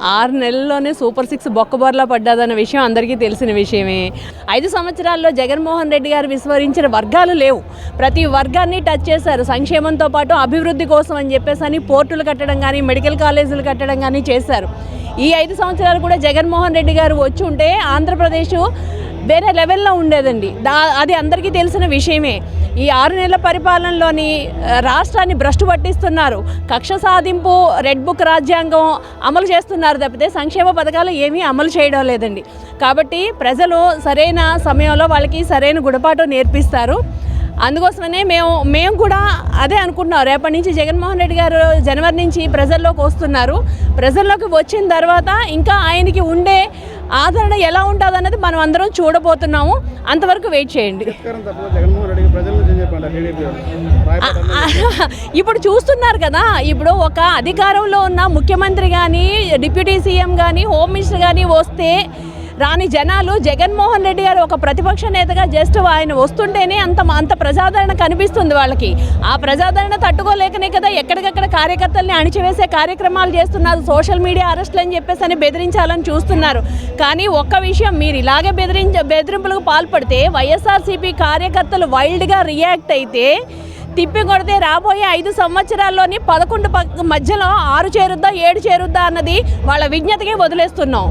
6 నెలల్లోనే సూపర్ 6 బొక్కబోర్లా పడ్డాదన్న విషయం అందరికీ తెలిసిన విషయమే. 5 సంవత్సరాల్లో జగన్మోహన్ రెడ్డి గారు విస్మరించిన వర్గాలు లేవు. ప్రతి వర్గాన్ని టచ్ చేశారు. సంక్షేమంతో పాటు అభివృద్ధి కోసం అని చెప్పేసి పోర్టులు కట్టడం కానీ, మెడికల్ కాలేజీలు కట్టడం కానీ చేశారు. ఈ 5 సంవత్సరాలు కూడా జగన్మోహన్ రెడ్డి గారు వచ్చి ఉంటే ఆంధ్రప్రదేశ్ వేరే లెవెల్లో ఉండేదండి. అది అందరికీ తెలిసిన విషయమే. ఈ 6 నెలల పరిపాలనలోని రాష్ట్రాన్ని భ్రష్టు పట్టిస్తున్నారు. కక్ష సాధింపు, రెడ్ బుక్ రాజ్యాంగం అమలు చేస్తున్నారు తప్పితే సంక్షేమ పథకాలు ఏమీ అమలు చేయడం లేదండి. కాబట్టి ప్రజలు సరైన సమయంలో వాళ్ళకి సరైన గుణపాఠం నేర్పిస్తారు. అందుకోసమనే మేము కూడా అదే అనుకుంటున్నాం. రేపటి నుంచి జగన్మోహన్ రెడ్డి గారు జనవరి నుంచి ప్రజల్లోకి వస్తున్నారు. ప్రజల్లోకి వచ్చిన తర్వాత ఇంకా ఆయనకి ఉండే ఆదరణ ఎలా ఉంటుంది అన్నది మనం అందరం చూడబోతున్నాము. అంతవరకు వెయిట్ చేయండి. ఇప్పుడు చూస్తున్నారు కదా, ఇప్పుడు ఒక అధికారంలో ఉన్న ముఖ్యమంత్రి కానీ, డిప్యూటీ సీఎం కానీ, హోమ్ మినిస్టర్ కానీ వస్తే రాని జనాలు జగన్మోహన్ రెడ్డి గారు ఒక ప్రతిపక్ష నేతగా జస్ట్ ఆయన వస్తుంటేనే అంత ప్రజాదరణ కనిపిస్తుంది వాళ్ళకి. ఆ ప్రజాదరణ తట్టుకోలేకనే కదా ఎక్కడికక్కడ కార్యకర్తల్ని అణిచివేసే కార్యక్రమాలు చేస్తున్నారు. సోషల్ మీడియా అరెస్టులు అని చెప్పేసి బెదిరించాలని చూస్తున్నారు. కానీ ఒక్క విషయం, మీరు ఇలాగే బెదిరింపులకు పాల్పడితే వైఎస్ఆర్సీపీ కార్యకర్తలు వైల్డ్గా రియాక్ట్ అయితే తిప్పి కొడితే రాబోయే 5 సంవత్సరాల్లోని 11 మధ్యలో 6 చేరుద్దా 7 చేరుద్దా అన్నది వాళ్ళ విజ్ఞతకే వదిలేస్తున్నాం.